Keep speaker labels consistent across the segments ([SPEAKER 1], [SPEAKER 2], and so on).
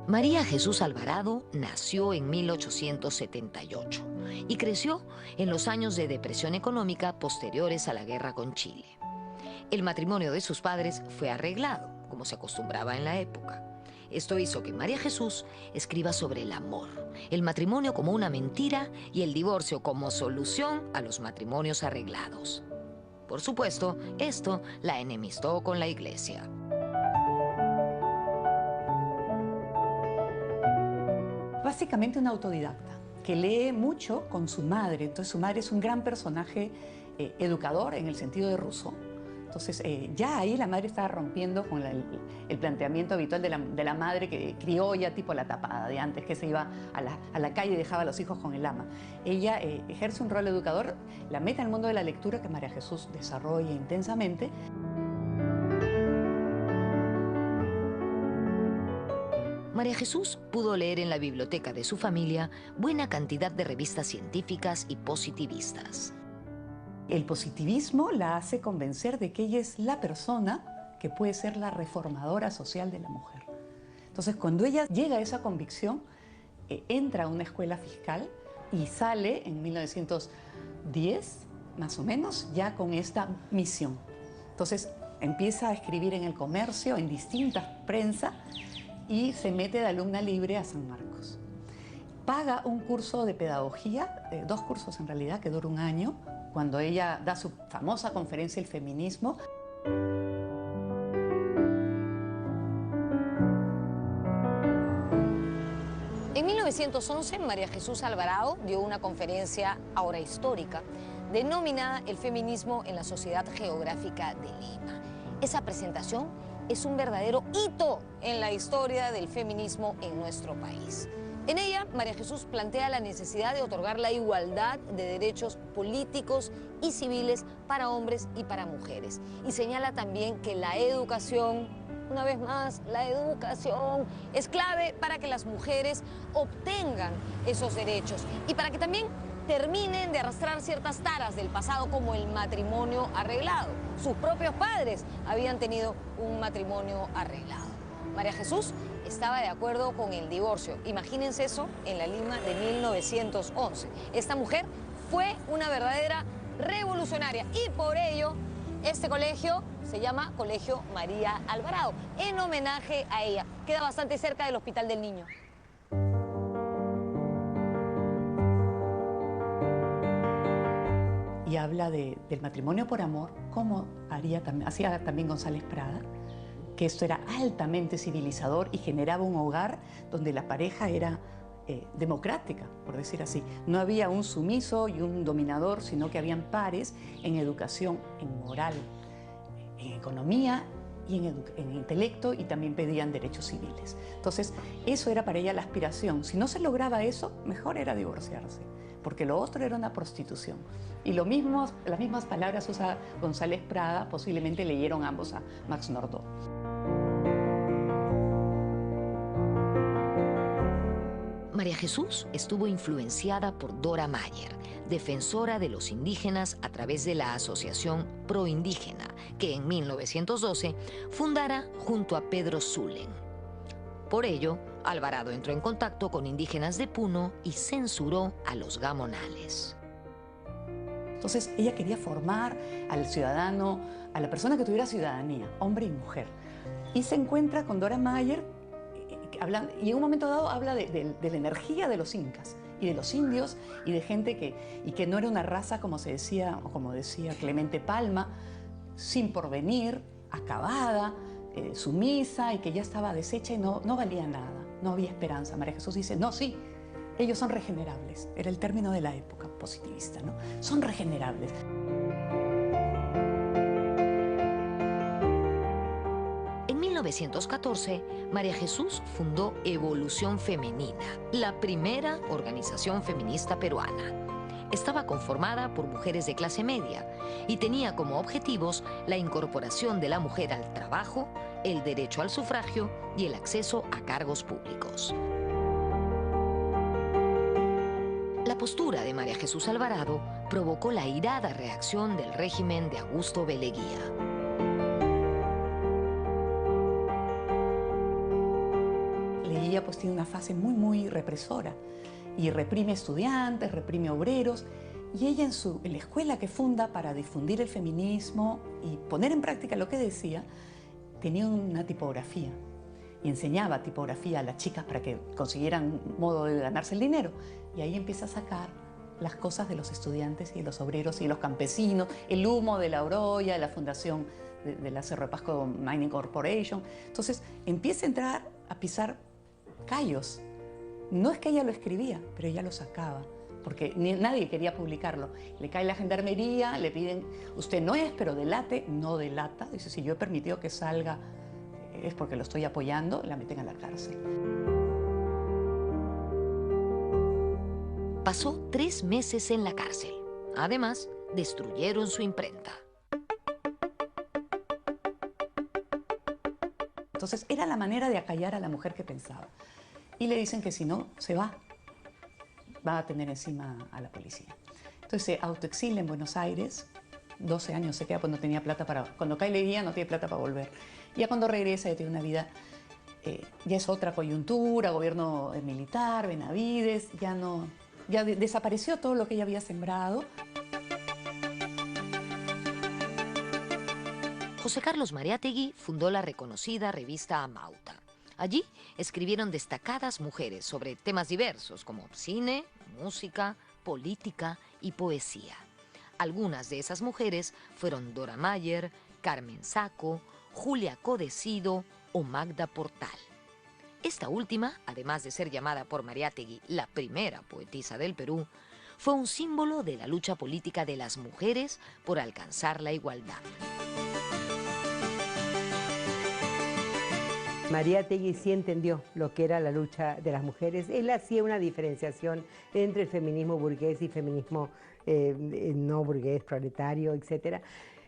[SPEAKER 1] María Jesús Alvarado nació en 1878 y creció en los años de depresión económica posteriores a la guerra con Chile. El matrimonio de sus padres fue arreglado, como se acostumbraba en la época. Esto hizo que María Jesús escriba sobre el amor, el matrimonio como una mentira y el divorcio como solución a los matrimonios arreglados. Por supuesto, esto la enemistó con la iglesia.
[SPEAKER 2] Básicamente una autodidacta, que lee mucho con su madre. Entonces su madre es un gran personaje educador en el sentido de Rousseau. Entonces ya ahí la madre estaba rompiendo con el planteamiento habitual de la madre criolla, tipo la tapada de antes, que se iba a la calle y dejaba a los hijos con el ama. Ella ejerce un rol educador, la mete al mundo de la lectura que María Jesús desarrolla intensamente.
[SPEAKER 1] María Jesús pudo leer en la biblioteca de su familia buena cantidad de revistas científicas y positivistas.
[SPEAKER 2] El positivismo la hace convencer de que ella es la persona que puede ser la reformadora social de la mujer. Entonces, cuando ella llega a esa convicción, entra a una escuela fiscal y sale en 1910, más o menos, ya con esta misión. Entonces, empieza a escribir en El Comercio, en distintas prensas, y se mete de alumna libre a San Marcos. Paga un curso de pedagogía, 2 cursos en realidad, que dura un año, cuando ella da su famosa conferencia El Feminismo.
[SPEAKER 3] En 1911, María Jesús Alvarado dio una conferencia, ahora histórica, denominada El Feminismo en la Sociedad Geográfica de Lima. Esa presentación es un verdadero hito en la historia del feminismo en nuestro país. En ella, María Jesús plantea la necesidad de otorgar la igualdad de derechos políticos y civiles para hombres y para mujeres. Y señala también que la educación, una vez más, la educación es clave para que las mujeres obtengan esos derechos y para que también terminen de arrastrar ciertas taras del pasado como el matrimonio arreglado. Sus propios padres habían tenido un matrimonio arreglado. María Jesús estaba de acuerdo con el divorcio. Imagínense eso en la Lima de 1911. Esta mujer fue una verdadera revolucionaria y por ello este colegio se llama Colegio María Alvarado, en homenaje a ella. Queda bastante cerca del Hospital del Niño.
[SPEAKER 2] Y habla del matrimonio por amor, como hacía también González Prada, que esto era altamente civilizador y generaba un hogar donde la pareja era democrática, por decir así. No había un sumiso y un dominador, sino que habían pares en educación, en moral, en economía y en intelecto, y también pedían derechos civiles. Entonces, eso era para ella la aspiración. Si no se lograba eso, mejor era divorciarse, porque lo otro era una prostitución. Y las mismas palabras usa González Prada, posiblemente leyeron ambos a Max Nordau.
[SPEAKER 1] María Jesús estuvo influenciada por Dora Mayer, defensora de los indígenas a través de la Asociación Proindígena, que en 1912 fundara junto a Pedro Zulem. Por ello, Alvarado entró en contacto con indígenas de Puno y censuró a los gamonales.
[SPEAKER 2] Entonces ella quería formar al ciudadano, a la persona que tuviera ciudadanía, hombre y mujer. Y se encuentra con Dora Mayer, y en un momento dado habla de la energía de los incas y de los indios y de gente que no era una raza, como se decía, o como decía Clemente Palma, sin porvenir, acabada, sumisa, y que ya estaba deshecha y no valía nada, no había esperanza. María Jesús dice, no, sí, ellos son regenerables. Era el término de la época positivista, ¿no? Son regenerables.
[SPEAKER 1] En 1914, María Jesús fundó Evolución Femenina, la primera organización feminista peruana. Estaba conformada por mujeres de clase media y tenía como objetivos la incorporación de la mujer al trabajo, el derecho al sufragio y el acceso a cargos públicos. La postura de María Jesús Alvarado provocó la airada reacción del régimen de Augusto Beleguía.
[SPEAKER 2] Leía Hungría pues tiene una fase muy represora y reprime estudiantes, reprime obreros. Y ella en la escuela que funda para difundir el feminismo y poner en práctica lo que decía, tenía una tipografía y enseñaba tipografía a las chicas para que consiguieran un modo de ganarse el dinero. Y ahí empieza a sacar las cosas de los estudiantes y de los obreros y de los campesinos, el humo de la Oroya, de la fundación de la Cerro de Pasco Mining Corporation. Entonces empieza a entrar a pisar callos. No es que ella lo escribía, pero ella lo sacaba, porque nadie quería publicarlo. Le cae la gendarmería, le piden, usted no es, pero delate, no delata. Dice, si yo he permitido que salga, es porque lo estoy apoyando, la meten a la cárcel.
[SPEAKER 1] Pasó 3 meses en la cárcel. Además, destruyeron su imprenta.
[SPEAKER 2] Entonces era la manera de acallar a la mujer que pensaba. Y le dicen que si no, se va a tener encima a la policía. Entonces se autoexilia en Buenos Aires, 12 años se queda, pues no tenía plata para... Cuando cae la guía no tiene plata para volver. Y ya cuando regresa ya tiene una vida, ya es otra coyuntura, gobierno militar, Benavides, ya desapareció todo lo que ella había sembrado.
[SPEAKER 1] José Carlos Mariátegui fundó la reconocida revista Amauta. Allí escribieron destacadas mujeres sobre temas diversos como cine, música, política y poesía. Algunas de esas mujeres fueron Dora Mayer, Carmen Sacco, Julia Codecido o Magda Portal. Esta última, además de ser llamada por Mariátegui la primera poetisa del Perú, fue un símbolo de la lucha política de las mujeres por alcanzar la igualdad.
[SPEAKER 4] Mariátegui sí entendió lo que era la lucha de las mujeres. Él hacía una diferenciación entre el feminismo burgués y feminismo no burgués, proletario, etc.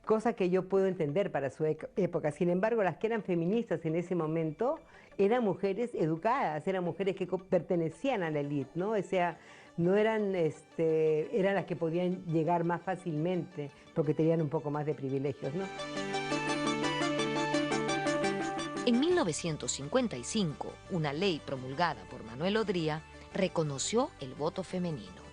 [SPEAKER 4] Cosa que yo puedo entender para su época. Sin embargo, las que eran feministas en ese momento eran mujeres educadas, eran mujeres que pertenecían a la élite, ¿no? O sea, no eran, eran las que podían llegar más fácilmente porque tenían un poco más de privilegios, ¿no?
[SPEAKER 1] En 1955, una ley promulgada por Manuel Odría reconoció el voto femenino.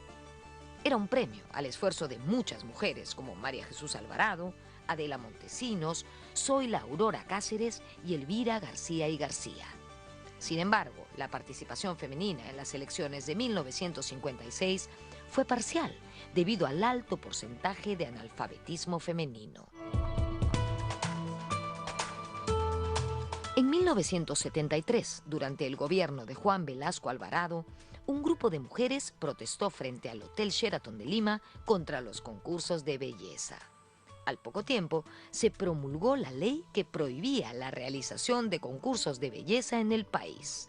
[SPEAKER 1] Era un premio al esfuerzo de muchas mujeres como María Jesús Alvarado, Adela Montesinos, Zoila Aurora Cáceres y Elvira García y García. Sin embargo, la participación femenina en las elecciones de 1956 fue parcial debido al alto porcentaje de analfabetismo femenino. En 1973, durante el gobierno de Juan Velasco Alvarado, un grupo de mujeres protestó frente al Hotel Sheraton de Lima contra los concursos de belleza. Al poco tiempo, se promulgó la ley que prohibía la realización de concursos de belleza en el país.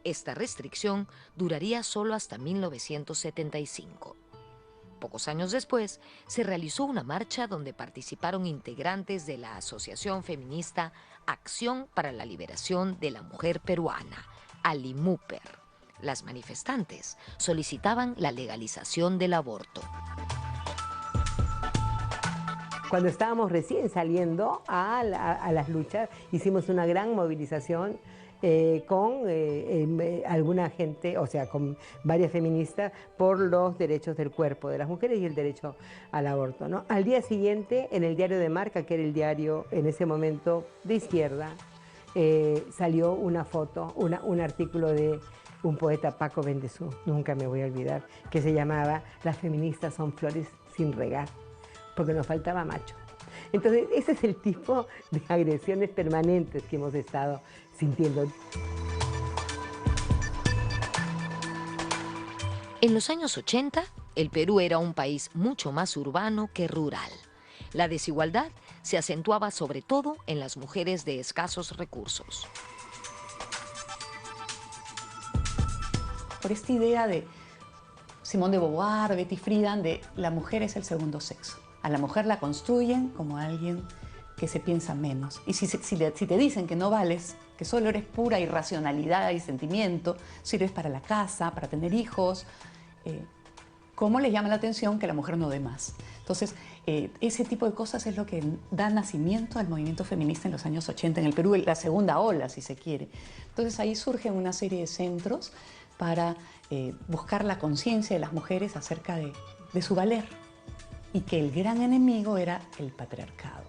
[SPEAKER 1] Esta restricción duraría solo hasta 1975. Pocos años después, se realizó una marcha donde participaron integrantes de la asociación feminista Acción para la Liberación de la Mujer Peruana, ALIMUPER. Las manifestantes solicitaban la legalización del aborto.
[SPEAKER 4] Cuando estábamos recién saliendo a las luchas, hicimos una gran movilización con alguna gente, o sea, con varias feministas, por los derechos del cuerpo de las mujeres y el derecho al aborto, ¿no? Al día siguiente, en el diario de Marca, que era el diario en ese momento de izquierda, salió una foto, un artículo de un poeta, Paco Bendezú, nunca me voy a olvidar, que se llamaba "Las feministas son flores sin regar", porque nos faltaba macho. Entonces, ese es el tipo de agresiones permanentes que hemos estado sintiendo.
[SPEAKER 1] En los años 80, el Perú era un país mucho más urbano que rural. La desigualdad se acentuaba sobre todo en las mujeres de escasos recursos.
[SPEAKER 2] Por esta idea de Simone de Beauvoir, Betty Friedan, de la mujer es el segundo sexo. A la mujer la construyen como alguien que se piensa menos. Y si te dicen que no vales, que solo eres pura irracionalidad y sentimiento, sirves para la casa, para tener hijos, ¿cómo les llama la atención que la mujer no dé más? Entonces, ese tipo de cosas es lo que da nacimiento al movimiento feminista en los años 80 en el Perú, la segunda ola, si se quiere. Entonces ahí surgen una serie de centros para buscar la conciencia de las mujeres acerca de su valer, y que el gran enemigo era el patriarcado.